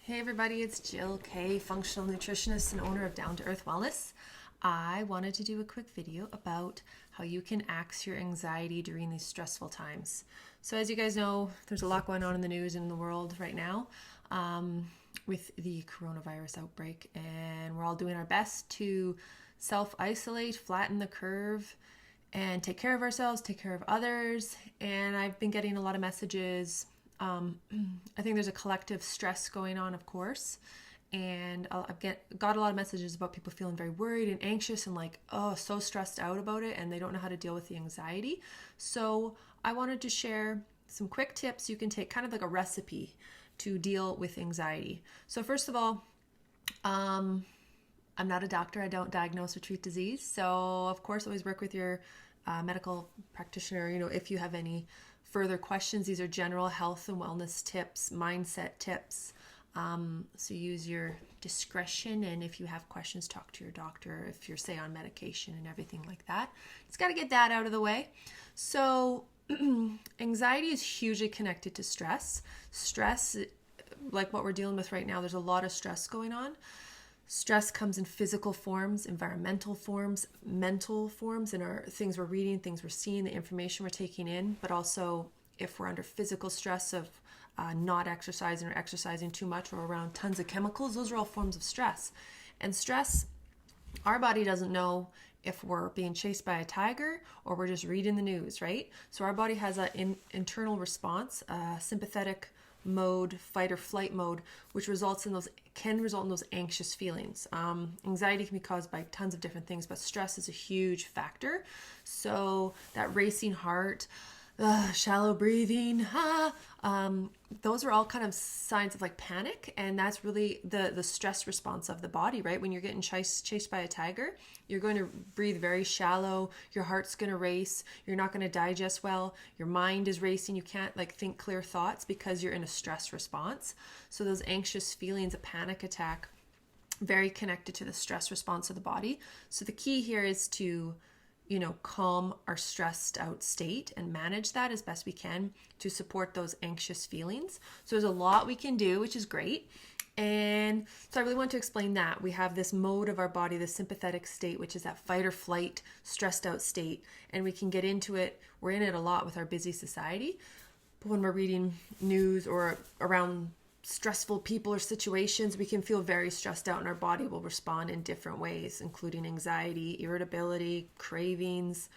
Hey everybody, it's Jill Kay, functional nutritionist and owner of Down to Earth Wellness. I wanted to do a quick video about how you can axe your anxiety during these stressful times. So as you guys know, there's a lot going on in the news and in the world right now with the coronavirus outbreak, and we're all doing our best to self-isolate, flatten the curve, and take care of ourselves, take care of others. And I've been getting a lot of messages. I think there's a collective stress going on, of course, and I've got a lot of messages about people feeling very worried and anxious and so stressed out about it, and they don't know how to deal with the anxiety. So I wanted to share some quick tips you can take, kind of like a recipe to deal with anxiety. So first of all, I'm not a doctor. I don't diagnose or treat disease. So of course, always work with your medical practitioner, if you have any further questions. These are general health and wellness tips, mindset tips. So use your discretion, and if you have questions, talk to your doctor if you're, say, on medication and everything like that. Just got to get that out of the way. So anxiety is hugely connected to stress. Stress, like what we're dealing with right now, there's a lot of stress going on. Stress comes in physical forms, environmental forms, mental forms, in our things we're reading, things we're seeing, the information we're taking in, but also if we're under physical stress of not exercising or exercising too much or around tons of chemicals, those are all forms of stress. And stress, our body doesn't know if we're being chased by a tiger or we're just reading the news, right? So our body has an internal response, sympathetic mode, fight or flight mode, which can result in those anxious feelings. Anxiety can be caused by tons of different things, but stress is a huge factor. So that racing heart, shallow breathing, those are all kind of signs of panic, and that's really the stress response of the body, right? When you're getting chased by a tiger, you're going to breathe very shallow, your heart's going to race, you're not going to digest well, your mind is racing, you can't think clear thoughts because you're in a stress response. So those anxious feelings, a panic attack, very connected to the stress response of the body. So the key here is to calm our stressed out state and manage that as best we can to support those anxious feelings. So there's a lot we can do, which is great. And so I really want to explain that. We have this mode of our body, the sympathetic state, which is that fight or flight, stressed out state. And we can get into it. We're in it a lot with our busy society. But when we're reading news or around stressful people or situations, we can feel very stressed out, and our body will respond in different ways, including anxiety, irritability, cravings,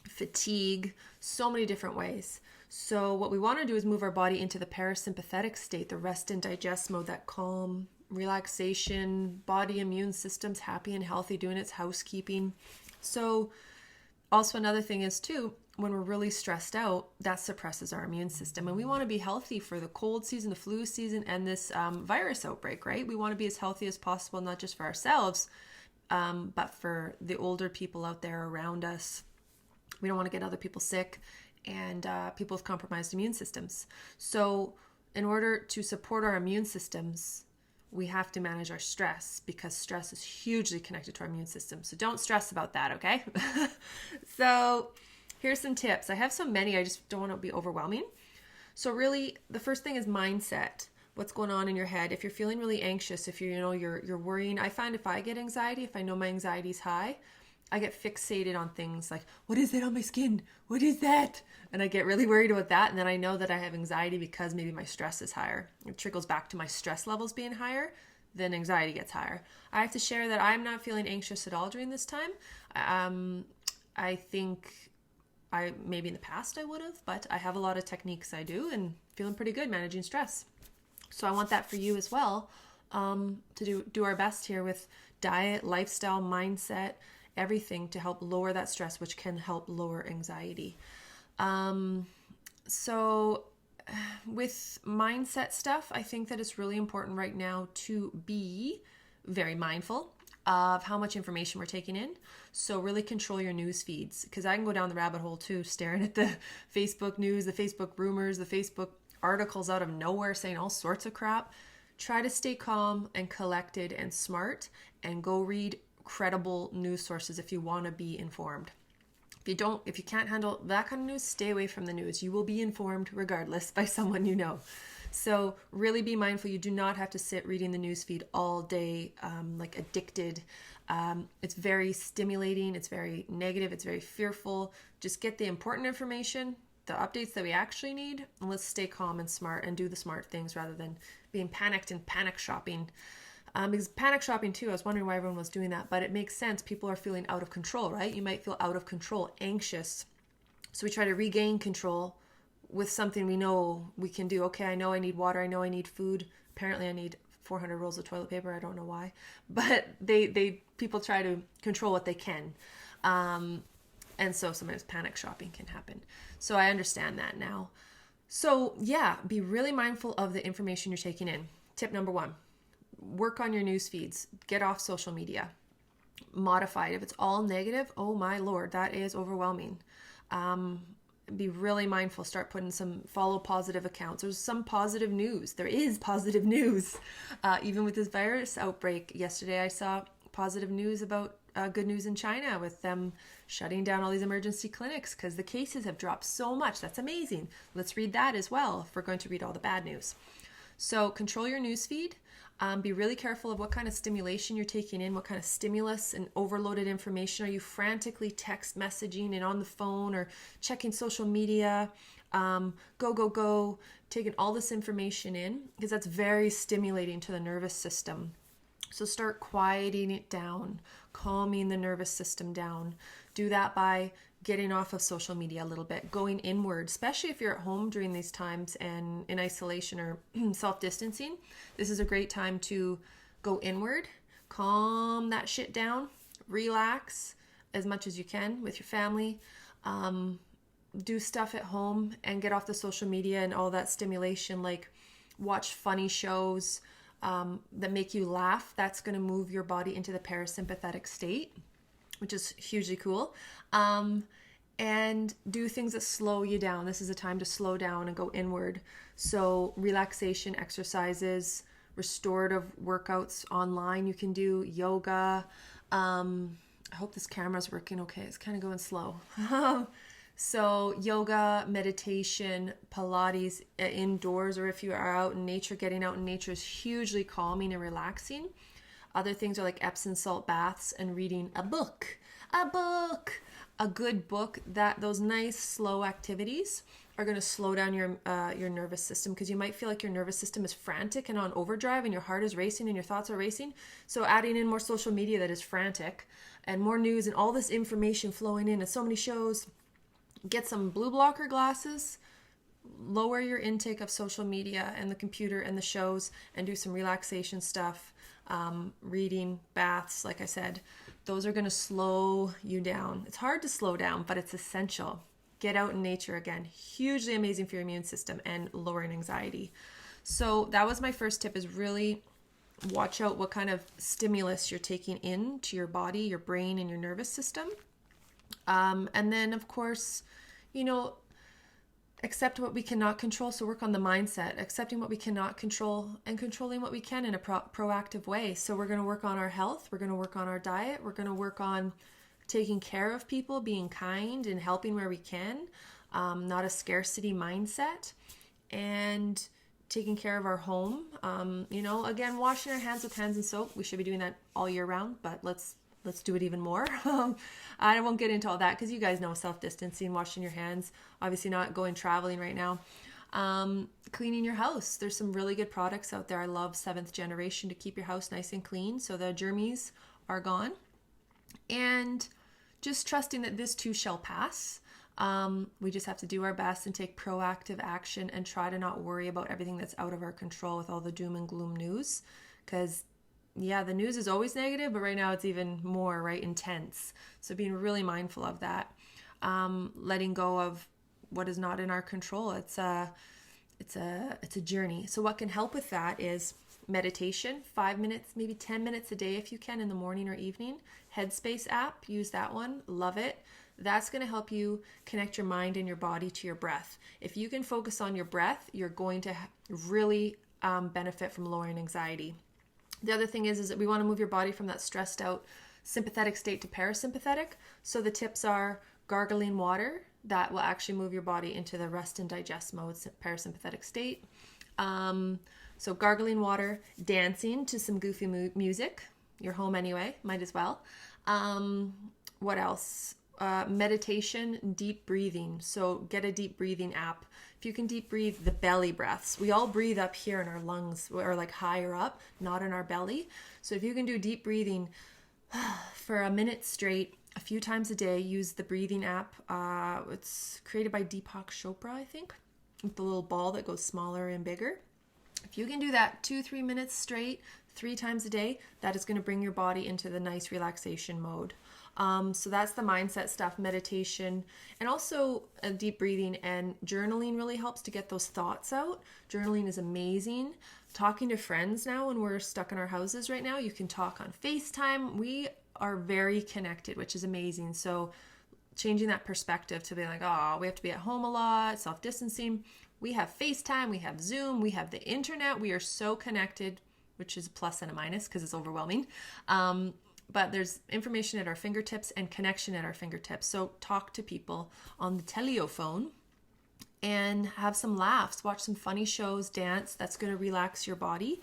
fatigue, so many different ways. So what we want to do is move our body into the parasympathetic state, the rest and digest mode, that calm, relaxation, body immune system's happy and healthy, doing its housekeeping. So also another thing is too, when we're really stressed out, that suppresses our immune system. And we want to be healthy for the cold season, the flu season, and this virus outbreak, right? We want to be as healthy as possible, not just for ourselves, but for the older people out there around us. We don't want to get other people sick and people with compromised immune systems. So in order to support our immune systems, we have to manage our stress, because stress is hugely connected to our immune system. So don't stress about that, okay? So here's some tips. I have so many, I just don't want to be overwhelming. So really, the first thing is mindset. What's going on in your head? If you're feeling really anxious, if you're worrying, I find if I get anxiety, if I know my anxiety is high, I get fixated on things like, what is that on my skin? What is that? And I get really worried about that. And then I know that I have anxiety because maybe my stress is higher. It trickles back to my stress levels being higher, then anxiety gets higher. I have to share that I'm not feeling anxious at all during this time. I think maybe in the past I would have, but I have a lot of techniques I do and feeling pretty good managing stress. So I want that for you as well, to do our best here with diet, lifestyle, mindset, everything to help lower that stress, which can help lower anxiety. So with mindset stuff, I think that it's really important right now to be very mindful of how much information we're taking in. So really control your news feeds, because I can go down the rabbit hole too, staring at the Facebook news, the Facebook rumors, the Facebook articles out of nowhere saying all sorts of crap. Try to stay calm and collected and smart, and go read credible news sources if you want to be informed. If you can't handle that kind of news, stay away from the news. You will be informed regardless by someone you know. So really be mindful. You do not have to sit reading the news feed all day, like addicted. It's very stimulating. It's very negative. It's very fearful. Just get the important information, the updates that we actually need, and let's stay calm and smart and do the smart things rather than being panicked and panic shopping. Because panic shopping too, I was wondering why everyone was doing that, but it makes sense. People are feeling out of control, right? You might feel out of control, anxious. So we try to regain control with something we know we can do. Okay, I know I need water. I know I need food. Apparently I need 400 rolls of toilet paper. I don't know why, but people try to control what they can. And so sometimes panic shopping can happen. So I understand that now. So yeah, be really mindful of the information you're taking in. Tip number 1, work on your news feeds. Get off social media. Modify it. If it's all negative, oh my Lord, that is overwhelming. Be really mindful. Start putting follow positive accounts. There's some positive news. There is positive news. Even with this virus outbreak yesterday, I saw positive news about good news in China with them shutting down all these emergency clinics because the cases have dropped so much. That's amazing. Let's read that as well if we're going to read all the bad news. So control your news feed. Be really careful of what kind of stimulation you're taking in, what kind of stimulus and overloaded information. Are you frantically text messaging and on the phone or checking social media? Go, taking all this information in because that's very stimulating to the nervous system. So start quieting it down, calming the nervous system down. Do that by getting off of social media a little bit, going inward, especially if you're at home during these times and in isolation or self-distancing. This is a great time to go inward, calm that shit down, relax as much as you can with your family, do stuff at home and get off the social media and all that stimulation, like watch funny shows that make you laugh. That's going to move your body into the parasympathetic state, which is hugely cool. And do things that slow you down. This is a time to slow down and go inward. So relaxation exercises, restorative workouts online. You can do yoga. I hope this camera's working okay. It's kind of going slow. So yoga, meditation, Pilates indoors, or if you are out in nature, getting out in nature is hugely calming and relaxing. Other things are like Epsom salt baths and reading a book, a good book. That those nice slow activities are going to slow down your nervous system, because you might feel like your nervous system is frantic and on overdrive and your heart is racing and your thoughts are racing. So adding in more social media that is frantic and more news and all this information flowing in and so many shows. Get some blue blocker glasses, lower your intake of social media and the computer and the shows, and do some relaxation stuff, reading, baths, like I said. Those are going to slow you down. It's hard to slow down, but it's essential. Get out in nature again. Hugely amazing for your immune system and lowering anxiety. So that was my first tip, is really watch out what kind of stimulus you're taking into your body, your brain, and your nervous system. And then, of course, accept what we cannot control. So work on the mindset, accepting what we cannot control and controlling what we can in a proactive way. So we're going to work on our health. We're going to work on our diet. We're going to work on taking care of people, being kind and helping where we can, not a scarcity mindset, and taking care of our home. Again, washing our hands with hands and soap. We should be doing that all year round, but let's do it even more. I won't get into all that because you guys know self-distancing, washing your hands, obviously not going traveling right now. Cleaning your house. There's some really good products out there. I love Seventh Generation to keep your house nice and clean so the germies are gone. And just trusting that this too shall pass. We just have to do our best and take proactive action and try to not worry about everything that's out of our control with all the doom and gloom news, because the news is always negative, but right now it's even more, right, intense. So being really mindful of that, letting go of what is not in our control. It's a journey. So what can help with that is meditation, 5 minutes, maybe 10 minutes a day if you can, in the morning or evening. Headspace app, use that one, love it. That's going to help you connect your mind and your body to your breath. If you can focus on your breath, you're going to really benefit from lowering anxiety. The other thing is that we want to move your body from that stressed out sympathetic state to parasympathetic. So the tips are gargling water. That will actually move your body into the rest and digest mode, parasympathetic state. So gargling water, dancing to some goofy music. You're home anyway, might as well. What else? Meditation, deep breathing. So get a deep breathing app. If you can deep breathe, the belly breaths. We all breathe up here in our lungs, or like higher up, not in our belly. So if you can do deep breathing for a minute straight, a few times a day, use the breathing app. It's created by Deepak Chopra, I think, with the little ball that goes smaller and bigger. If you can do that 2-3 minutes straight, 3 times a day, that is going to bring your body into the nice relaxation mode. So that's the mindset stuff, meditation, and also deep breathing and journaling really helps to get those thoughts out. Journaling is amazing. Talking to friends now when we're stuck in our houses right now, you can talk on FaceTime. We are very connected, which is amazing. So changing that perspective to be like, oh, we have to be at home a lot, self-distancing. We have FaceTime, we have Zoom, we have the internet. We are so connected, which is a plus and a minus because it's overwhelming. But there's information at our fingertips and connection at our fingertips. So talk to people on the telephone and have some laughs, watch some funny shows, dance. That's going to relax your body.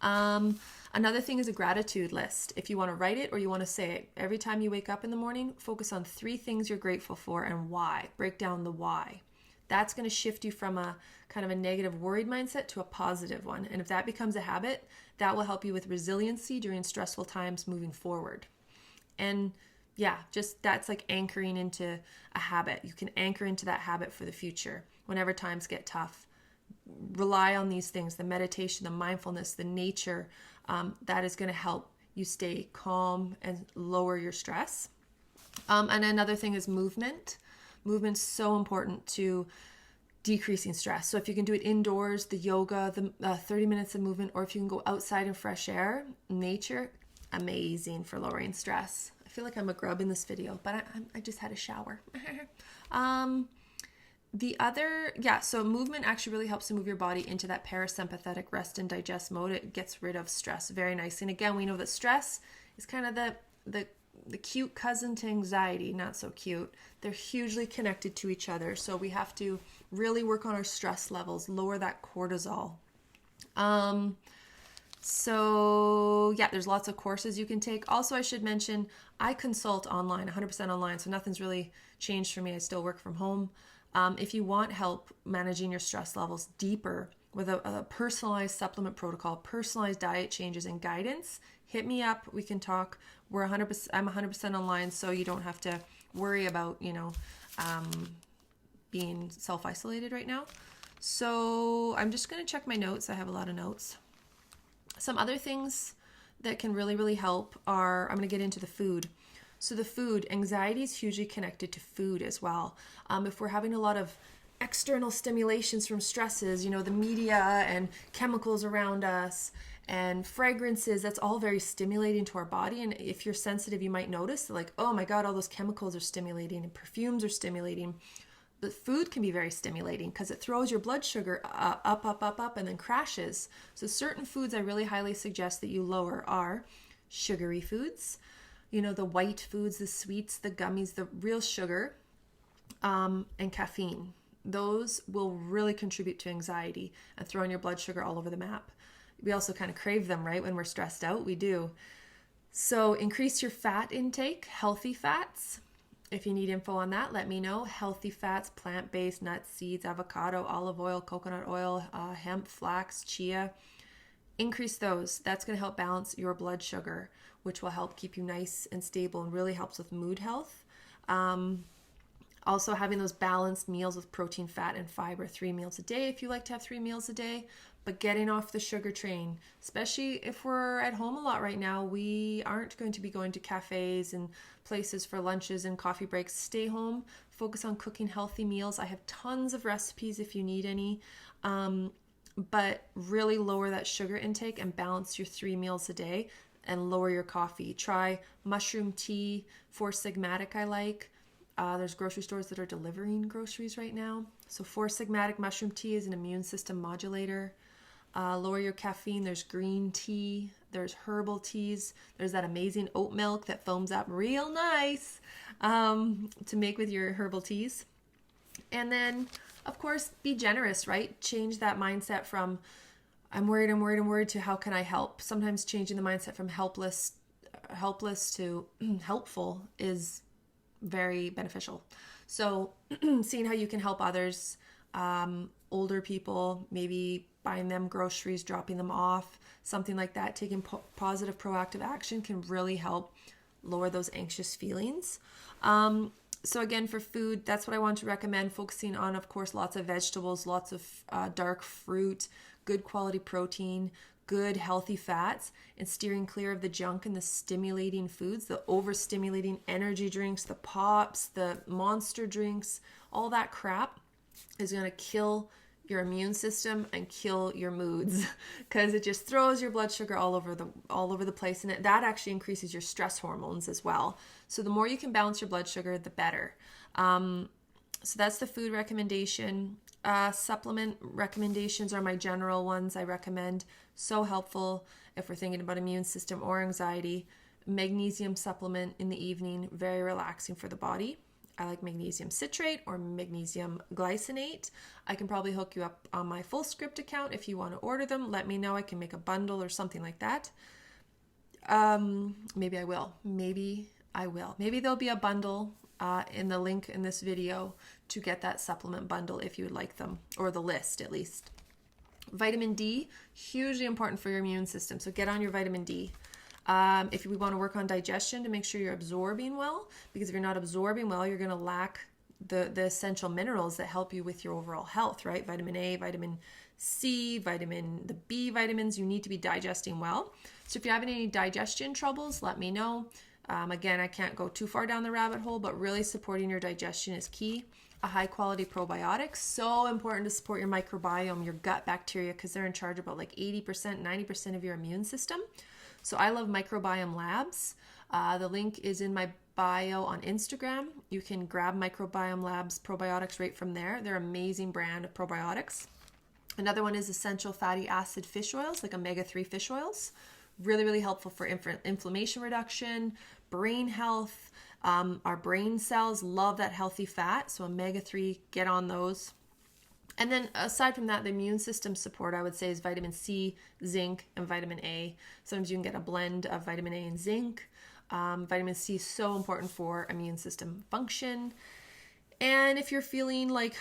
Another thing is a gratitude list. If you want to write it or you want to say it, every time you wake up in the morning, focus on 3 things you're grateful for and why. Break down the why. That's going to shift you from a kind of a negative, worried mindset to a positive one. And if that becomes a habit, that will help you with resiliency during stressful times moving forward. And yeah, just that's like anchoring into a habit. You can anchor into that habit for the future whenever times get tough. Rely on these things, the meditation, the mindfulness, the nature, that is going to help you stay calm and lower your stress. And another thing is movement. Movement's so important to decreasing stress. So if you can do it indoors, the yoga, the 30 minutes of movement, or if you can go outside in fresh air, nature, amazing for lowering stress. I feel like I'm a grub in this video, but I just had a shower. So movement actually really helps to move your body into that parasympathetic rest and digest mode. It gets rid of stress very nicely. And again, we know that stress is kind of the cute cousin to anxiety, not so cute. They're hugely connected to each other. So we have to really work on our stress levels, lower that cortisol. So yeah, there's lots of courses you can take. Also, I should mention, I consult online, 100% online. So nothing's really changed for me. I still work from home. If you want help managing your stress levels deeper with a personalized supplement protocol, personalized diet changes and guidance, hit me up. We can talk. I'm 100% online, so you don't have to worry about, being self-isolated right now. So I'm just going to check my notes. I have a lot of notes. Some other things that can really, really help are, I'm going to get into the food. So the food, anxiety is hugely connected to food as well. If we're having a lot of external stimulations from stresses, the media and chemicals around us and fragrances, that's all very stimulating to our body. And if you're sensitive, you might notice like, oh my God, all those chemicals are stimulating and perfumes are stimulating. But food can be very stimulating because it throws your blood sugar up, and then crashes. So certain foods I really highly suggest that you lower are sugary foods, the white foods, the sweets, the gummies, the real sugar, and caffeine. Those will really contribute to anxiety and throwing your blood sugar all over the map. We also kind of crave them, right? When we're stressed out, we do. So increase your fat intake, healthy fats. If you need info on that, let me know. Healthy fats, plant-based, nuts, seeds, avocado, olive oil, coconut oil, hemp, flax, chia. Increase those. That's going to help balance your blood sugar, which will help keep you nice and stable and really helps with mood health. Also having those balanced meals with protein, fat, and fiber, 3 meals a day if you like to have 3 meals a day. But getting off the sugar train, especially if we're at home a lot right now, we aren't going to be going to cafes and places for lunches and coffee breaks. Stay home, focus on cooking healthy meals. I have tons of recipes if you need any, but really lower that sugar intake and balance your 3 meals a day and lower your coffee. Try mushroom tea, Four Sigmatic I like. There's grocery stores that are delivering groceries right now. So Four Sigmatic mushroom tea is an immune system modulator. Lower your caffeine. There's green tea. There's herbal teas. There's that amazing oat milk that foams up real nice to make with your herbal teas. And then Of course, be generous, right? Change that mindset from I'm worried to how can I help? Sometimes changing the mindset from helpless to helpful is very beneficial. So seeing how you can help others, older people, maybe buying them groceries, dropping them off, something like that, taking positive proactive action can really help lower those anxious feelings. So again, for food, that's what I want to recommend, focusing on, of course, lots of vegetables, lots of dark fruit, good quality protein, good healthy fats, and steering clear of the junk and the stimulating foods, the overstimulating energy drinks, the pops, the monster drinks, all that crap is going to kill your immune system and kill your moods because it just throws your blood sugar all over the place, and that actually increases your stress hormones as well. So the more you can balance your blood sugar, the better. So that's the food recommendation. Supplement recommendations are my general ones I recommend. So helpful if we're thinking about immune system or anxiety. Magnesium supplement in the evening, very relaxing for the body. I like magnesium citrate or magnesium glycinate. I can probably hook you up on my Fullscript account if you want to order them. Let me know. I can make a bundle or something like that. Maybe I will. Maybe there'll be a bundle in the link in this video to get that supplement bundle if you would like them, or the list at least. Vitamin D, hugely important for your immune system. So get on your vitamin D. If we want to work on digestion to make sure you're absorbing well, because if you're not absorbing well, you're going to lack the essential minerals that help you with your overall health, right? Vitamin A, vitamin C, the B vitamins, you need to be digesting well. So if you're having any digestion troubles, let me know. Again, I can't go too far down the rabbit hole, but really supporting your digestion is key. A high quality probiotic, so important to support your microbiome, your gut bacteria, because they're in charge of about like 80%, 90% of your immune system. So I love Microbiome Labs. The link is in my bio on Instagram. You can grab Microbiome Labs probiotics right from there. They're an amazing brand of probiotics. Another one is essential fatty acid fish oils, like omega-3 fish oils. Really, really helpful for inflammation reduction, brain health. Our brain cells love that healthy fat, so omega-3, get on those. And then aside from that, the immune system support, I would say, is vitamin C, zinc, and vitamin A. Sometimes you can get a blend of vitamin A and zinc. Vitamin C is so important for immune system function. And if you're feeling like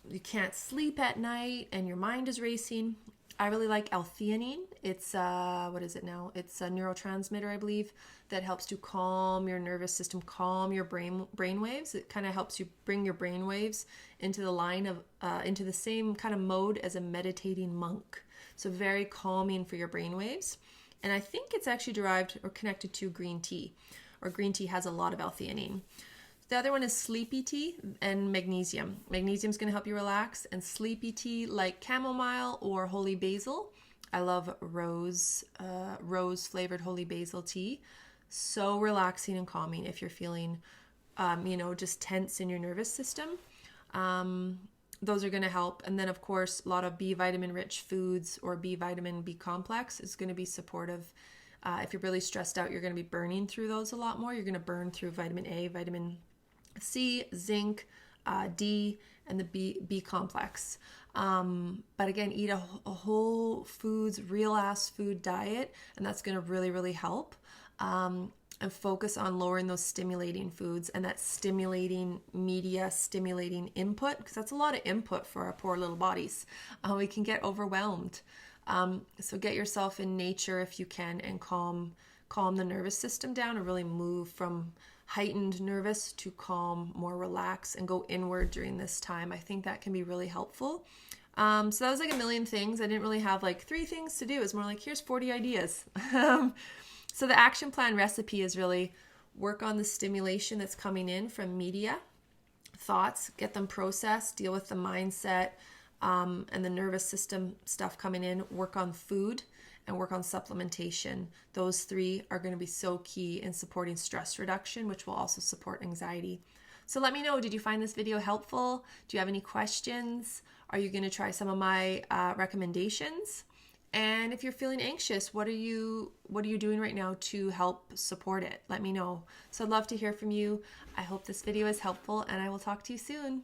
you can't sleep at night and your mind is racing, I really like L-theanine. It's what is it now? It's a neurotransmitter, I believe, that helps to calm your nervous system, calm your brain waves. It kind of helps you bring your brain waves into the line of into the same kind of mode as a meditating monk. So very calming for your brain waves. And I think it's actually derived or connected to green tea, or green tea has a lot of L-theanine. The other one is sleepy tea and magnesium. Magnesium is going to help you relax, and sleepy tea like chamomile or holy basil. I love rose flavored holy basil tea. So relaxing and calming if you're feeling, just tense in your nervous system. Those are going to help. And then, of course, a lot of B vitamin rich foods or B vitamin B complex is going to be supportive. If you're really stressed out, you're going to be burning through those a lot more. You're going to burn through vitamin A, vitamin C, zinc, D, and the B complex. But again, eat a whole foods, real ass food diet, and that's going to really, really help. And focus on lowering those stimulating foods and that stimulating media, stimulating input, because that's a lot of input for our poor little bodies. We can get overwhelmed. So get yourself in nature if you can, and calm the nervous system down, and really move from heightened nervous to calm, more relaxed, and go inward during this time. I think that can be really helpful. So that was like a million things. I didn't really have like 3 things to do. It's more like, here's 40 ideas. So the action plan recipe is really work on the stimulation that's coming in from media, thoughts, get them processed, deal with the mindset and the nervous system stuff coming in, work on food, and work on supplementation. Those 3 are going to be so key in supporting stress reduction, which will also support anxiety. So let me know, did you find this video helpful? Do you have any questions? Are you going to try some of my recommendations? And if you're feeling anxious, what are you doing right now to help support it? Let me know. So I'd love to hear from you. I hope this video is helpful, and I will talk to you soon.